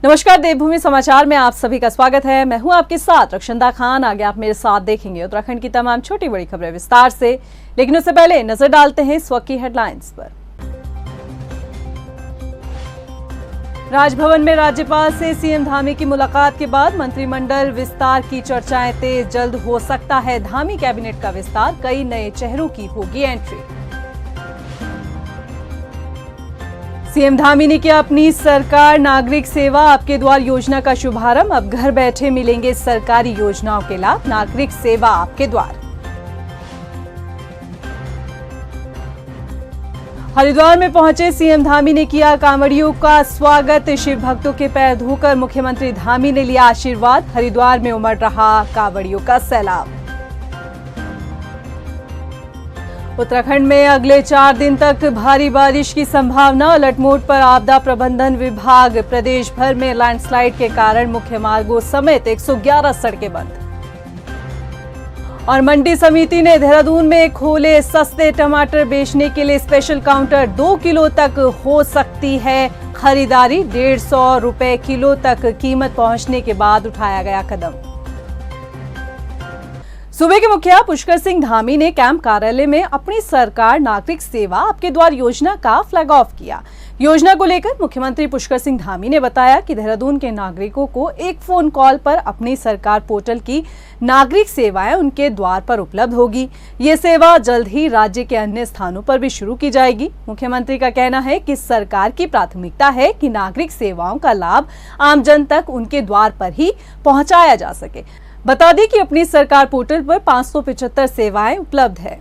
नमस्कार, देवभूमि समाचार में आप सभी का स्वागत है। मैं हूं आपके साथ रक्षंदा खान। आगे आप मेरे साथ देखेंगे उत्तराखंड की तमाम छोटी बड़ी खबरें विस्तार से, लेकिन उससे पहले नजर डालते हैं इस वक्त की हेडलाइंस पर। राजभवन में राज्यपाल से सीएम धामी की मुलाकात के बाद मंत्रिमंडल विस्तार की चर्चाएं तेज। जल्द हो सकता है धामी कैबिनेट का विस्तार, कई नए चेहरों की होगी एंट्री। सीएम धामी ने किया अपनी सरकार नागरिक सेवा आपके द्वार योजना का शुभारंभ। अब घर बैठे मिलेंगे सरकारी योजनाओं के लाभ, नागरिक सेवा आपके द्वार। हरिद्वार में पहुंचे सीएम धामी ने किया कांवड़ियों का स्वागत। शिव भक्तों के पैर धोकर मुख्यमंत्री धामी ने लिया आशीर्वाद। हरिद्वार में उमड़ रहा कांवड़ियों का सैलाब। उत्तराखंड में अगले 4 दिन तक भारी बारिश की संभावना। अलर्ट मोड पर आपदा प्रबंधन विभाग। प्रदेश भर में लैंडस्लाइड के कारण मुख्य मार्गों समेत 111 सड़कें बंद। और मंडी समिति ने देहरादून में खोले सस्ते टमाटर बेचने के लिए स्पेशल काउंटर। 2 किलो तक हो सकती है खरीदारी। 150 रुपए किलो तक कीमत पहुंचने के बाद उठाया गया कदम। सूबे के मुखिया पुष्कर सिंह धामी ने कैंप कार्यालय में अपनी सरकार नागरिक सेवा आपके द्वार योजना का फ्लैग ऑफ किया। योजना को लेकर मुख्यमंत्री पुष्कर सिंह धामी ने बताया कि देहरादून के नागरिकों को एक फोन कॉल पर अपनी सरकार पोर्टल की नागरिक सेवाएं उनके द्वार पर उपलब्ध होगी। ये सेवा जल्द ही राज्य के अन्य स्थानों पर भी शुरू की जाएगी। मुख्यमंत्री का कहना है कि सरकार की प्राथमिकता है कि नागरिक सेवाओं का लाभ आमजन तक उनके द्वार पर ही पहुंचाया जा सके। बता दें कि अपनी सरकार पोर्टल पर 575 सेवाएं उपलब्ध है।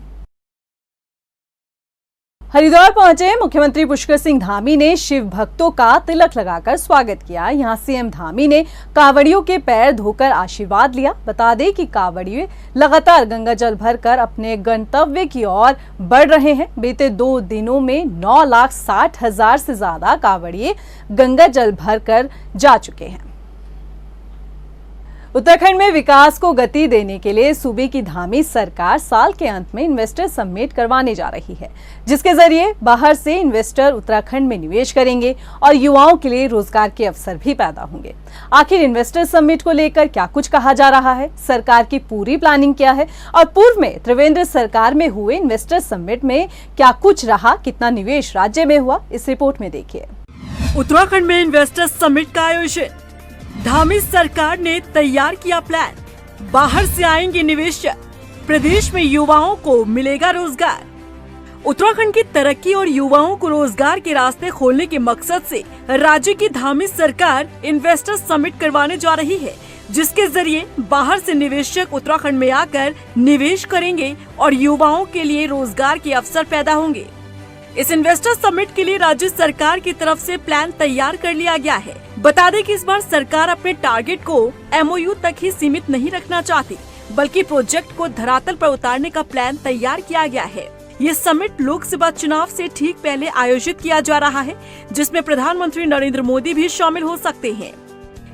हरिद्वार पहुंचे मुख्यमंत्री पुष्कर सिंह धामी ने शिव भक्तों का तिलक लगाकर स्वागत किया। यहां सीएम धामी ने कांवड़ियों के पैर धोकर आशीर्वाद लिया। बता दें कि कांवड़िए लगातार गंगा जल भरकर अपने गंतव्य की ओर बढ़ रहे हैं। बीते 2 दिनों में 9,60,000 से ज्यादा कांवड़िए गंगा जल भरकर जा चुके हैं। उत्तराखंड में विकास को गति देने के लिए सूबे की धामी सरकार साल के अंत में इन्वेस्टर समिट करवाने जा रही है, जिसके जरिए बाहर से इन्वेस्टर उत्तराखंड में निवेश करेंगे और युवाओं के लिए रोजगार के अवसर भी पैदा होंगे। आखिर इन्वेस्टर समिट को लेकर क्या कुछ कहा जा रहा है, सरकार की पूरी प्लानिंग क्या है और पूर्व में त्रिवेंद्र सरकार में हुए इन्वेस्टर समिट में क्या कुछ रहा, कितना निवेश राज्य में हुआ, इस रिपोर्ट में देखिए। उत्तराखंड में इन्वेस्टर समिट का आयोजन। धामी सरकार ने तैयार किया प्लान। बाहर से आएंगे निवेशक, प्रदेश में युवाओं को मिलेगा रोजगार। उत्तराखंड की तरक्की और युवाओं को रोजगार के रास्ते खोलने के मकसद से राज्य की धामी सरकार इन्वेस्टर समिट करवाने जा रही है, जिसके जरिए बाहर से निवेशक उत्तराखंड में आकर निवेश करेंगे और युवाओं के लिए रोजगार के अवसर पैदा होंगे। इस इन्वेस्टर समिट के लिए राज्य सरकार की तरफ से प्लान तैयार कर लिया गया है। बता दें कि इस बार सरकार अपने टारगेट को MOU तक ही सीमित नहीं रखना चाहती, बल्कि प्रोजेक्ट को धरातल पर उतारने का प्लान तैयार किया गया है। ये समिट लोकसभा चुनाव से ठीक पहले आयोजित किया जा रहा है, जिसमें प्रधानमंत्री नरेंद्र मोदी भी शामिल हो सकते हैं।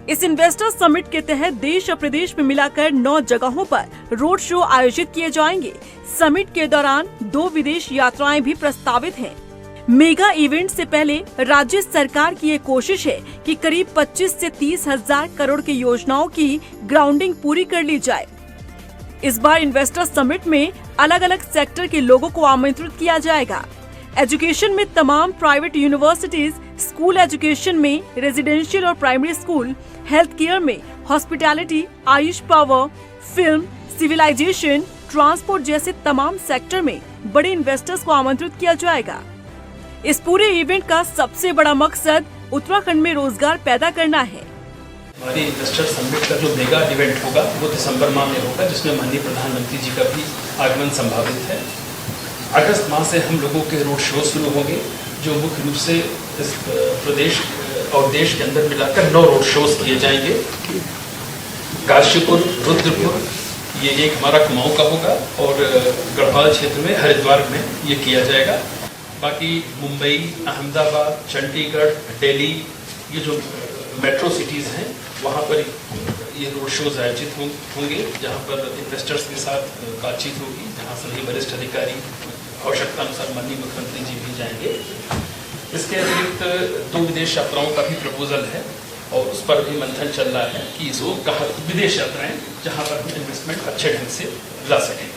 इस इन्वेस्टर समिट के तहत देश और प्रदेश में मिलाकर 9 जगहों पर रोड शो आयोजित किए जाएंगे। समिट के दौरान 2 विदेश यात्राएं भी प्रस्तावित हैं। मेगा इवेंट से पहले राज्य सरकार की ये कोशिश है कि करीब 25 से 30 हजार करोड़ की योजनाओं की ग्राउंडिंग पूरी कर ली जाए। इस बार इन्वेस्टर समिट में अलग अलग सेक्टर के लोगों को आमंत्रित किया जाएगा। एजुकेशन में तमाम प्राइवेट यूनिवर्सिटीज, स्कूल एजुकेशन में रेजिडेंशियल और प्राइमरी स्कूल, हेल्थ केयर में hospitality, AYUSH power, film, civilisation, transport जैसे तमाम सेक्टर में बड़े इन्वेस्टर्स को आमंत्रित किया जाएगा। इस पूरे इवेंट का सबसे बड़ा मकसद उत्तराखंड में रोजगार पैदा करना है। हमारी इन्वेस्टर समिट का जो मेगा इवेंट होगा वो दिसंबर माह में होगा, जिसमें माननीय प्रधानमंत्री जी का भी आगमन संभावित है। अगस्त माह से हम लोगों के रोड शो शुरू होंगे, जो मुख्य रूप से इस प्रदेश और देश के अंदर मिलाकर 9 रोड शोज किए जाएंगे। काशीपुर, रुद्रपुर, ये एक हमारा कुमाऊं का होगा और गढ़वाल क्षेत्र में हरिद्वार में ये किया जाएगा। बाकी मुंबई, अहमदाबाद, चंडीगढ़, दिल्ली, ये जो मेट्रो सिटीज़ हैं वहाँ पर ये रोड शोज आयोजित होंगे, जहाँ पर इन्वेस्टर्स के साथ बातचीत होगी, जहाँ सभी वरिष्ठ अधिकारी आवश्यकता अनुसार माननीय मुख्यमंत्री जी भी जाएंगे। इसके अतिरिक्त 2 विदेश यात्राओं का भी प्रपोजल है और उस पर भी मंथन चल रहा है कि इसको कहाँ विदेश यात्राएं जहाँ पर हम इन्वेस्टमेंट अच्छे ढंग से ला सकें।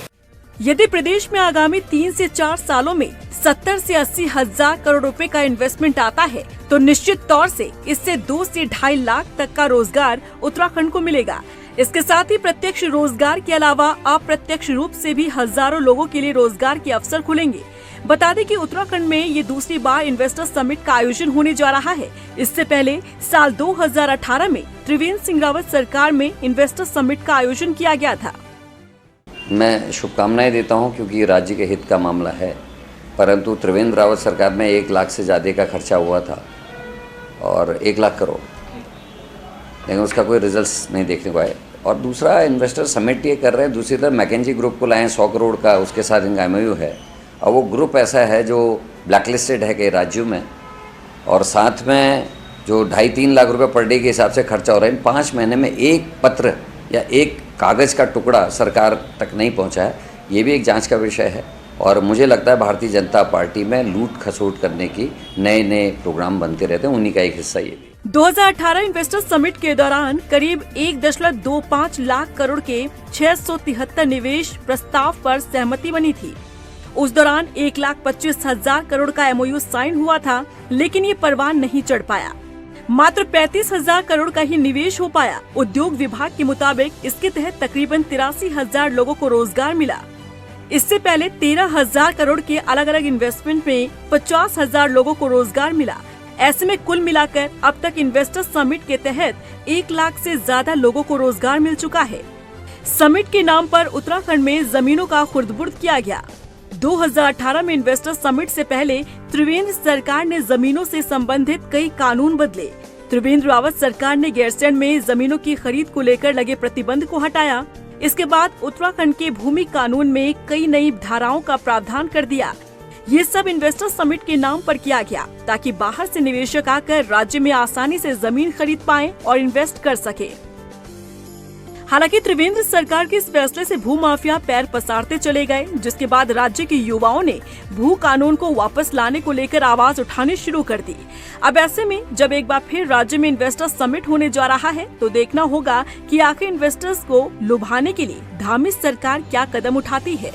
यदि प्रदेश में आगामी 3 से 4 सालों में 70 से 80 हजार करोड़ रुपए का इन्वेस्टमेंट आता है तो निश्चित तौर से इससे 2 से 2.5 लाख तक का रोजगार उत्तराखंड को मिलेगा। इसके साथ ही प्रत्यक्ष रोजगार के अलावा अप्रत्यक्ष रूप से भी हजारों लोगों के लिए रोजगार के अवसर खुलेंगे। बता दें कि उत्तराखंड में ये दूसरी बार इन्वेस्टर समिट का आयोजन होने जा रहा है। इससे पहले साल 2018 में त्रिवेंद्र सिंह रावत सरकार में इन्वेस्टर समिट का आयोजन किया गया था। मैं शुभकामनाएं देता हूं क्योंकि राज्य के हित का मामला है, परंतु त्रिवेंद्र रावत सरकार में 1 लाख से ज़्यादा का खर्चा हुआ था और 1 लाख करोड़, लेकिन उसका कोई रिजल्ट्स नहीं देखने को आए। और दूसरा इन्वेस्टर समिट ये कर रहे हैं, दूसरी तरफ मैकेंजी ग्रुप को लाए 100 करोड़ का, उसके साथ इनका MOU है और वो ग्रुप ऐसा है जो ब्लैकलिस्टेड है कई राज्यों में, और साथ में जो 2.5-3 लाख रुपए पर डे के हिसाब से खर्चा हो रहा है। इन 5 महीने में एक पत्र या एक कागज़ का टुकड़ा सरकार तक नहीं पहुंचा है, ये भी एक जांच का विषय है। और मुझे लगता है भारतीय जनता पार्टी में लूट खसोट करने की नए प्रोग्राम बनते रहते हैं, उन्हीं का एक हिस्सा ये भी। 2018 इन्वेस्टर समिट के दौरान करीब 1.25 लाख करोड़ के 673 निवेश प्रस्ताव पर सहमति बनी थी। उस दौरान 1,25,000 करोड़ का MOU साइन हुआ था, लेकिन ये परवान नहीं चढ़ पाया। मात्र 35,000 करोड़ का ही निवेश हो पाया। उद्योग विभाग के मुताबिक इसके तहत तकरीबन 83,000 लोगों को रोजगार मिला। इससे पहले 13,000 करोड़ के अलग अलग इन्वेस्टमेंट में 50,000 लोगों को रोजगार मिला। ऐसे में कुल मिलाकर अब तक इन्वेस्टर समिट के तहत 1 लाख से ज्यादा लोगों को रोजगार मिल चुका है। समिट के नाम पर उत्तराखंड में जमीनों का खुर्द-बुर्द किया गया। 2018 में इन्वेस्टर समिट से पहले त्रिवेंद्र सरकार ने जमीनों से संबंधित कई कानून बदले। त्रिवेंद्र रावत सरकार ने गैरसैंण में जमीनों की खरीद को लेकर लगे प्रतिबंध को हटाया। इसके बाद उत्तराखंड के भूमि कानून में कई नई धाराओं का प्रावधान कर दिया। ये सब इन्वेस्टर समिट के नाम पर किया गया ताकि बाहर से निवेशक आकर राज्य में आसानी से जमीन खरीद पाएं और इन्वेस्ट कर सके। हालांकि त्रिवेंद्र सरकार के इस फैसले से भूमाफिया पैर पसारते चले गए, जिसके बाद राज्य के युवाओं ने भू कानून को वापस लाने को लेकर आवाज उठानी शुरू कर दी। अब ऐसे में जब एक बार फिर राज्य में इन्वेस्टर समिट होने जा रहा है तो देखना होगा कि आखिर इन्वेस्टर्स को लुभाने के लिए धामी सरकार क्या कदम उठाती है।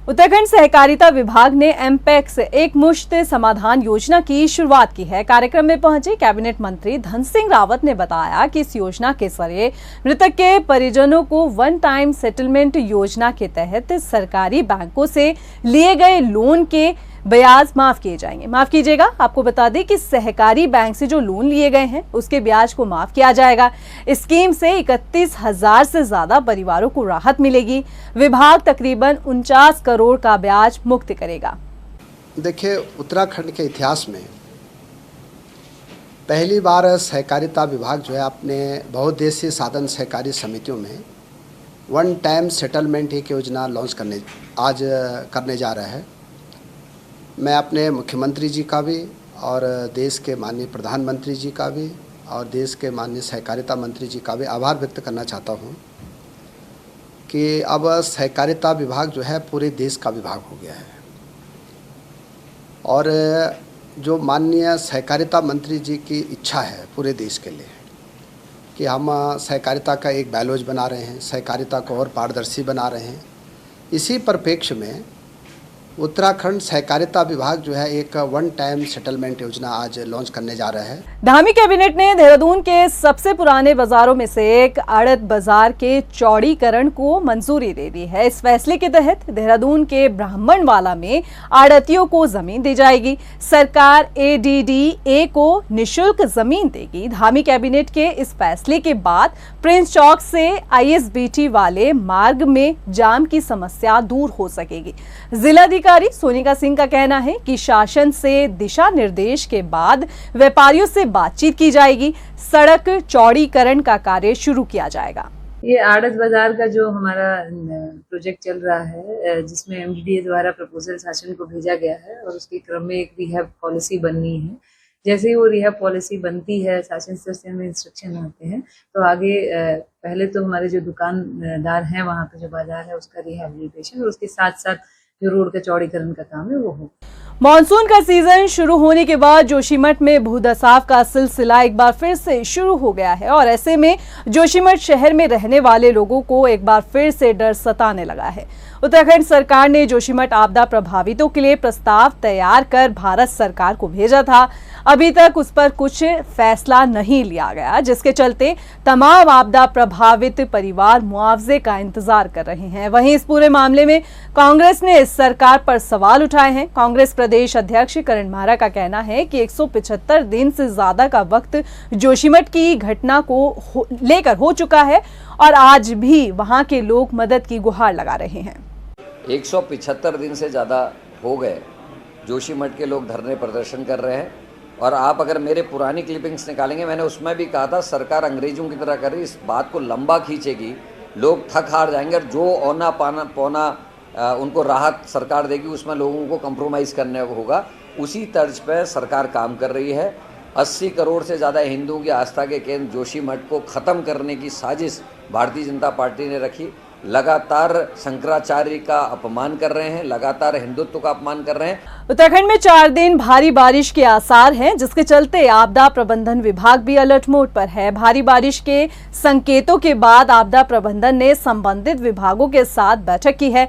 उत्तराखंड सहकारिता विभाग ने एमपेक्स एक मुश्त समाधान योजना की शुरुआत की है। कार्यक्रम में पहुंचे कैबिनेट मंत्री धन सिंह रावत ने बताया कि इस योजना के जरिए मृतक के परिजनों को वन टाइम सेटलमेंट योजना के तहत सरकारी बैंकों से लिए गए लोन के ब्याज माफ किए जाएंगे। माफ कीजिएगा, आपको बता दें कि सहकारी बैंक से जो लोन लिए गए हैं उसके ब्याज को माफ किया जाएगा। इस स्कीम से 31,000 से ज्यादा परिवारों को राहत मिलेगी। विभाग तकरीबन 49 करोड़ का ब्याज मुक्त करेगा। देखिए, उत्तराखंड के इतिहास में पहली बार सहकारिता विभाग जो है अपने बहुउद्देशीय साधन सहकारी समितियों में वन टाइम सेटलमेंट एक योजना लॉन्च करने जा रहा है। मैं अपने मुख्यमंत्री जी का भी और देश के माननीय प्रधानमंत्री जी का भी और देश के माननीय सहकारिता मंत्री जी का भी आभार व्यक्त करना चाहता हूं कि अब सहकारिता विभाग जो है पूरे देश का विभाग हो गया है। और जो माननीय सहकारिता मंत्री जी की इच्छा है पूरे देश के लिए कि हम सहकारिता का एक बैलोज बना रहे हैं, सहकारिता को और पारदर्शी बना रहे हैं। इसी परिप्रेक्ष्य में उत्तराखंड सहकारिता विभाग जो है एक वन टाइम सेटलमेंट योजना आज लॉन्च करने जा रहा है। धामी कैबिनेट ने देहरादून के सबसे पुराने बाजारों में से एक आड़त बाजार के चौड़ीकरण को मंजूरी दे दी है। इस फैसले के तहत देहरादून के ब्राह्मणवाला में आड़तियों को जमीन दी जाएगी। सरकार ADDA को निःशुल्क जमीन देगी। धामी कैबिनेट के इस फैसले के बाद प्रिंस चौक से ISBT वाले मार्ग में जाम की समस्या दूर हो सकेगी। जिलाधिकारी सोनिका सिंह का कहना है कि शासन से दिशा निर्देश के बाद व्यापारियों से बातचीत की जाएगी। सड़क चौड़ीकरण का कार्य शुरू किया जाएगा। ये आड़त बाजार का जो हमारा प्रोजेक्ट चल रहा है, जिसमें MDDA द्वारा प्रपोजल शासन को भेजा गया है और उसके क्रम में एक रिहैब पॉलिसी बननी है। जैसे ही वो रिहैब पॉलिसी बनती है, शासन स्तर से हमें इंस्ट्रक्शन आते हैं, तो आगे पहले तो हमारे जो दुकानदार हैं वहाँ पे जो बाजार है उसका रिहैबिलिटेशन और उसके साथ साथ जो रोड का चौड़ीकरण का काम है वो हो। मॉनसून का सीजन शुरू होने के बाद जोशीमठ में भूदसाव का सिलसिला एक बार फिर से शुरू हो गया है और ऐसे में जोशीमठ शहर में रहने वाले लोगों को एक बार फिर से डर सताने लगा है। उत्तराखंड सरकार ने जोशीमठ आपदा प्रभावितों के लिए प्रस्ताव तैयार कर भारत सरकार को भेजा था। अभी तक उस पर कुछ फैसला नहीं लिया गया, जिसके चलते तमाम आपदा प्रभावित परिवार मुआवजे का इंतजार कर रहे हैं। वहीं इस पूरे मामले में कांग्रेस ने सरकार पर सवाल उठाए हैं। कांग्रेस प्रदेश अध्यक्ष करण माहरा का कहना है कि 175 दिन से ज्यादा का वक्त जोशीमठ की घटना को लेकर हो चुका है और आज भी वहां के लोग मदद की गुहार लगा रहे हैं। 175 दिन से ज़्यादा हो गए जोशीमठ के लोग धरने प्रदर्शन कर रहे हैं। और आप अगर मेरे पुरानी क्लिपिंग्स निकालेंगे, मैंने उसमें भी कहा था सरकार अंग्रेजों की तरह कर रही, इस बात को लंबा खींचेगी, लोग थक हार जाएंगे और जो औना पौना उनको राहत सरकार देगी उसमें लोगों को कंप्रोमाइज़ करने होगा। उसी तर्ज पर सरकार काम कर रही है। 80 करोड़ से ज़्यादा हिंदुओं की आस्था के केंद्र जोशीमठ को ख़त्म करने की साजिश भारतीय जनता पार्टी ने रखी। लगातार शंकराचार्य का अपमान कर रहे हैं, लगातार हिंदुत्व का अपमान कर रहे हैं। उत्तराखंड में 4 दिन भारी बारिश के आसार हैं, जिसके चलते आपदा प्रबंधन विभाग भी अलर्ट मोड पर है। भारी बारिश के संकेतों के बाद आपदा प्रबंधन ने संबंधित विभागों के साथ बैठक की है।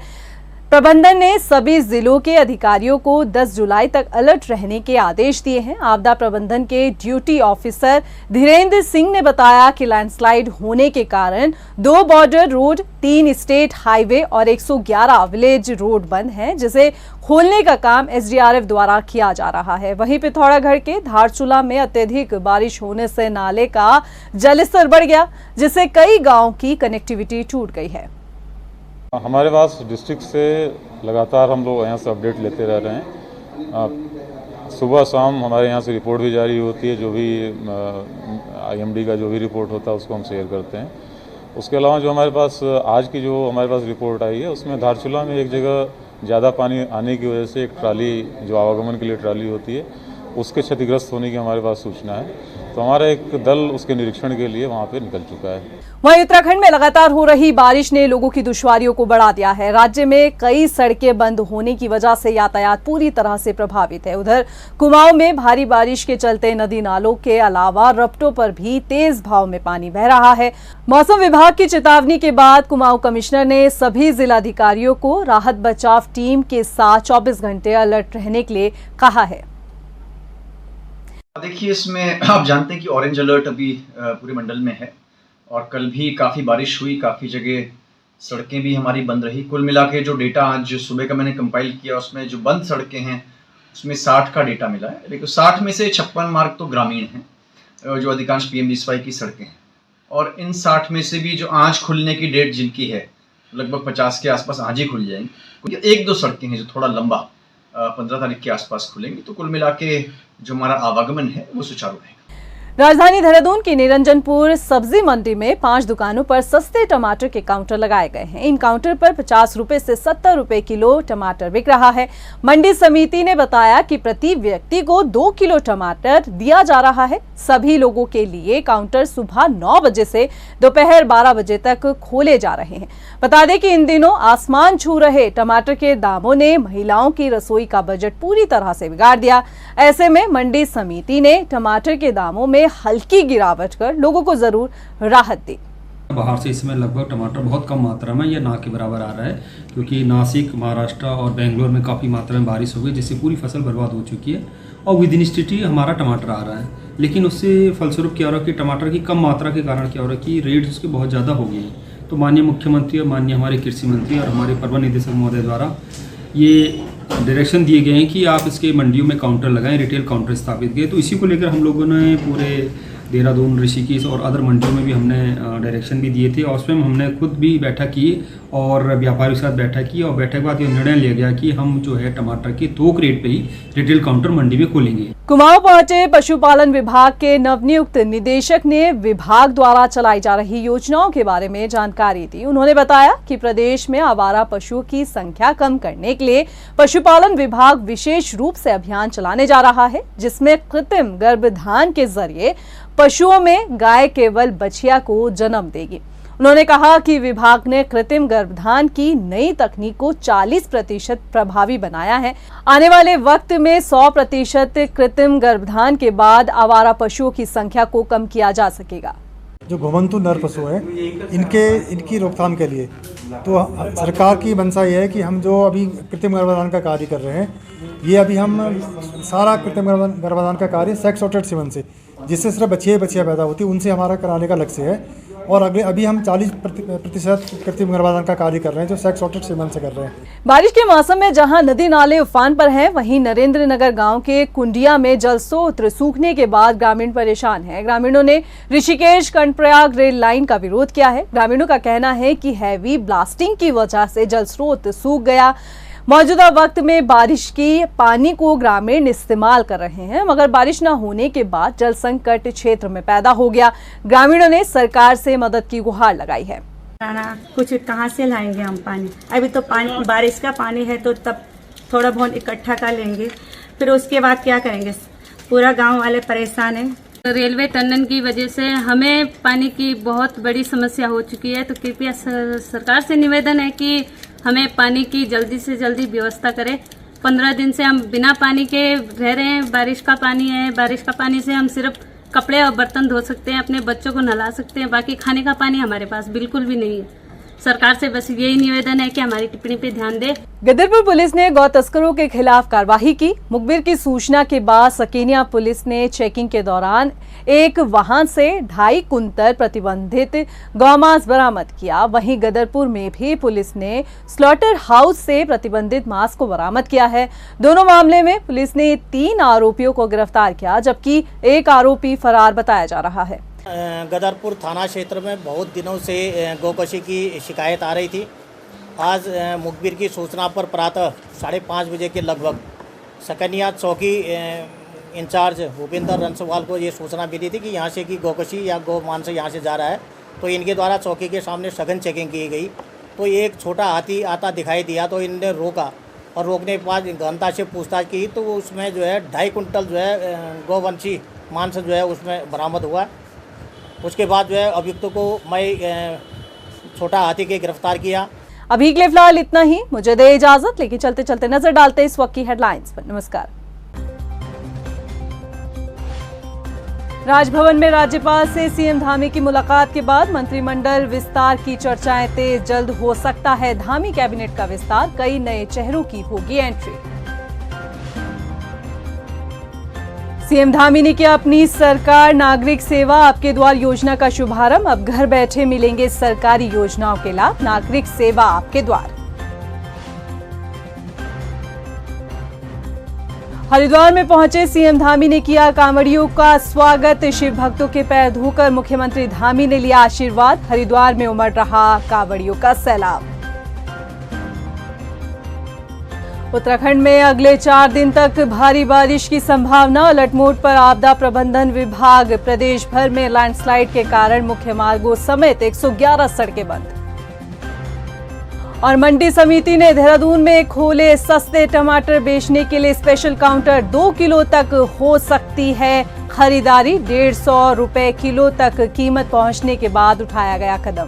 प्रबंधन ने सभी जिलों के अधिकारियों को 10 जुलाई तक अलर्ट रहने के आदेश दिए हैं। आपदा प्रबंधन के ड्यूटी ऑफिसर धीरेन्द्र सिंह ने बताया कि लैंडस्लाइड होने के कारण 2 बॉर्डर रोड, 3 स्टेट हाईवे और 111 विलेज रोड बंद हैं, जिसे खोलने का काम SDRF द्वारा किया जा रहा है। वहीं पिथौरागढ़ के धारचूला में अत्यधिक बारिश होने से नाले का जलस्तर बढ़ गया, जिससे कई गाँव की कनेक्टिविटी टूट गई है। हमारे पास डिस्ट्रिक्ट से लगातार हम लोग यहाँ से अपडेट लेते रह रहे हैं। सुबह शाम हमारे यहाँ से रिपोर्ट भी जारी होती है, जो भी IMD का जो भी रिपोर्ट होता है उसको हम शेयर करते हैं। उसके अलावा जो हमारे पास आज की जो हमारे पास रिपोर्ट आई है उसमें धारचूला में एक जगह ज़्यादा पानी आने की वजह से एक ट्राली, जो आवागमन के लिए ट्राली होती है, उसके क्षतिग्रस्त होने की हमारे पास सूचना है। तो हमारा एक दल उसके निरीक्षण के लिए वहाँ पे निकल चुका है। वहीं उत्तराखंड में लगातार हो रही बारिश ने लोगों की दुश्वारियों को बढ़ा दिया है। राज्य में कई सड़कें बंद होने की वजह से यातायात पूरी तरह से प्रभावित है। उधर कुमाऊं में भारी बारिश के चलते नदी नालों के अलावा रपटों पर भी तेज बहाव में पानी बह रहा है। मौसम विभाग की चेतावनी के बाद कुमाऊं कमिश्नर ने सभी जिलाधिकारियों को राहत बचाव टीम के साथ 24 घंटे अलर्ट रहने के लिए कहा है। देखिए, इसमें आप जानते हैं कि ऑरेंज अलर्ट अभी पूरे मंडल में है और कल भी काफ़ी बारिश हुई, काफ़ी जगह सड़कें भी हमारी बंद रही। कुल मिला के जो डेटा आज सुबह का मैंने कंपाइल किया उसमें जो बंद सड़कें हैं उसमें 60 का डेटा मिला है। लेकिन 60 में से 56 मार्ग तो ग्रामीण हैं, जो अधिकांश PMDSY की सड़कें हैं। और इन 60 में से भी जो आज खुलने की डेट जिनकी है लगभग 50 के आसपास आज ही खुल जाएंगी। 1-2 सड़कें हैं जो थोड़ा लंबा 15 तारीख के आसपास खुलेंगी। तो कुल मिला के जो हमारा आवागमन है वो सुचारू रहेगा। राजधानी देहरादून की निरंजनपुर सब्जी मंडी में 5 दुकानों पर सस्ते टमाटर के काउंटर लगाए गए हैं। इन काउंटर पर 50 रुपए से 70 रुपए किलो टमाटर बिक रहा है। मंडी समिति ने बताया कि प्रति व्यक्ति को 2 किलो टमाटर दिया जा रहा है। सभी लोगों के लिए काउंटर सुबह 9 बजे से दोपहर 12 बजे तक खोले जा रहे हैं। बता दें कि इन दिनों आसमान छू रहे टमाटर के दामों ने महिलाओं की रसोई का बजट पूरी तरह से बिगाड़ दिया। ऐसे में मंडी समिति ने टमाटर के दामों में हल्की गिरावट कर लोगों को जरूर राहत दी। बाहर से इसमें लगभग टमाटर बहुत कम मात्रा में या ना के बराबर आ रहा है, क्योंकि नासिक, महाराष्ट्र और बेंगलोर में काफ़ी मात्रा में बारिश हो गई, जिससे पूरी फसल बर्बाद हो चुकी है और विद इन स्थिति हमारा टमाटर आ रहा है। लेकिन उससे फलस्वरूप क्या हो रहा है कि टमाटर की कम मात्रा के कारण क्या हो रहा है कि रेट उसके बहुत ज़्यादा हो गए हैं। तो माननीय मुख्यमंत्री और माननीय हमारे कृषि मंत्री और हमारे प्रबंध निदेशक महोदय द्वारा ये डायरेक्शन दिए गए हैं कि आप इसके मंडियों में काउंटर लगाएं, रिटेल काउंटर स्थापित किए। तो इसी को लेकर हम लोगों ने पूरे देहरादून, ऋषिकेश और अदर मंडियों में भी हमने डायरेक्शन भी दिए थे और उसमें हमने खुद भी बैठक की और व्यापारियों के साथ बैठक की और बैठक के बाद ये निर्णय लिया गया कि हम जो है टमाटर की थोक रेट पे ही रिटेल काउंटर मंडी में खोलेंगे। कुमाऊं पहुंचे पशुपालन विभाग के नवनियुक्त निदेशक ने विभाग द्वारा चलाई जा रही योजनाओं के बारे में जानकारी दी। उन्होंने बताया कि प्रदेश में आवारा पशुओं की संख्या कम करने के लिए पशुपालन विभाग विशेष रूप से अभियान चलाने जा रहा है, जिसमें कृत्रिम गर्भधान के जरिए पशुओं में गाय केवल बछिया को जन्म देगी। उन्होंने कहा कि विभाग ने कृत्रिम गर्भाधान की नई तकनीक को 40% प्रभावी बनाया है। आने वाले वक्त में 100% कृत्रिम गर्भाधान के बाद आवारा पशुओं की संख्या को कम किया जा सकेगा। जो घुमंतु नर पशु हैं इनकी रोकथाम के लिए तो सरकार की मंशा ये है कि हम जो अभी कृत्रिम गर्भाधान का कार्य कर रहे हैं, ये अभी हम सारा कृत्रिम गर्भाधान का कार्य सेक्स सॉर्टेड सीमन से, जिससे सिर्फ बच्चियाँ पैदा होती, उनसे हमारा कराने का लक्ष्य है। और अभी हम 40% कृत्रिम गर्भाधान का कार्य कर रहे हैं, जो सेक्स सॉर्टेड सीमन से कर रहे हैं। बारिश के मौसम में जहां नदी नाले उफान पर हैं, वहीं नरेंद्र नगर गांव के कुंडिया में जल स्रोत सूखने के बाद ग्रामीण परेशान हैं। ग्रामीणों ने ऋषिकेश कर्णप्रयाग रेल लाइन का विरोध किया है। ग्रामीणों का कहना है कि हैवी ब्लास्टिंग की वजह से जल स्रोत सूख गया। मौजूदा वक्त में बारिश की पानी को ग्रामीण इस्तेमाल कर रहे हैं, मगर बारिश न होने के बाद जल संकट क्षेत्र में पैदा हो गया। ग्रामीणों ने सरकार से मदद की गुहार लगाई है। कुछ कहाँ से लाएंगे हम पानी? अभी तो पानी बारिश का पानी है, तो तब थोड़ा बहुत इकट्ठा कर लेंगे, फिर उसके बाद क्या करेंगे? पूरा गांव वाले परेशान हैं। रेलवे टनल की वजह से हमें पानी की बहुत बड़ी समस्या हो चुकी है, तो कृपया सरकार से निवेदन है कि हमें पानी की जल्दी से जल्दी व्यवस्था करें। 15 दिन से हम बिना पानी के रह रहे हैं। बारिश का पानी है, बारिश का पानी से हम सिर्फ कपड़े और बर्तन धो सकते हैं, अपने बच्चों को नहला सकते हैं, बाकी खाने का पानी हमारे पास बिल्कुल भी नहीं है। सरकार से बस यही निवेदन है कि हमारी टिप्पणी पे ध्यान दे। गदरपुर पुलिस ने गौ तस्करों के खिलाफ कार्रवाई की। मुखबिर की सूचना के बाद सकेनिया पुलिस ने चेकिंग के दौरान एक वाहन से 2.5 कुंतल प्रतिबंधित गौमांस बरामद किया। वहीं गदरपुर में भी पुलिस ने स्लॉटर हाउस से प्रतिबंधित मांस को बरामद किया है। दोनों मामले में पुलिस ने 3 आरोपियों को गिरफ्तार किया, जबकि एक आरोपी फरार बताया जा रहा है। गदरपुर थाना क्षेत्र में बहुत दिनों से गोकशी की शिकायत आ रही थी। आज मुखबिर की सूचना पर प्रातः 5:30 बजे के लगभग सकनिया चौकी इंचार्ज भूपेंद्र रंसवाल को ये सूचना मिली थी कि यहाँ से कि गोकशी या गौ मांस यहाँ से जा रहा है। तो इनके द्वारा चौकी के सामने सघन चेकिंग की गई, तो एक छोटा हाथी आता दिखाई दिया, तो इनने रोका और रोकने के बाद गहनता से पूछताछ की, तो उसमें जो है 2.5 कुंटल जो है गौवंशी मांस जो है उसमें बरामद हुआ। उसके बाद जो है अभियुक्तों को मैं छोटा हाथी के गिरफ्तार किया। अभी के लिए फिलहाल इतना ही, मुझे दे इजाजत, लेकिन चलते चलते नजर डालते इस वक्त की हेडलाइंस पर। नमस्कार। राजभवन में राज्यपाल से सीएम धामी की मुलाकात के बाद मंत्रिमंडल विस्तार की चर्चाएं तेज। जल्द हो सकता है धामी कैबिनेट का विस्तार, कई नए चेहरों की होगी एंट्री। सीएम धामी ने किया अपनी सरकार नागरिक सेवा आपके द्वार योजना का शुभारंभ। अब घर बैठे मिलेंगे सरकारी योजनाओं के लाभ, नागरिक सेवा आपके द्वार। हरिद्वार में पहुंचे सीएम धामी ने किया कांवड़ियों का स्वागत। शिव भक्तों के पैर धोकर मुख्यमंत्री धामी ने लिया आशीर्वाद। हरिद्वार में उमड़ रहा कांवड़ियों का सैलाब। उत्तराखंड में अगले 4 दिन तक भारी बारिश की संभावना। अलर्ट मोड पर आपदा प्रबंधन विभाग। प्रदेश भर में लैंडस्लाइड के कारण मुख्य मार्गों समेत 111 सड़कें बंद। और मंडी समिति ने देहरादून में खोले सस्ते टमाटर बेचने के लिए स्पेशल काउंटर। 2 किलो तक हो सकती है खरीदारी। 150 रुपए किलो तक कीमत पहुंचने के बाद उठाया गया कदम।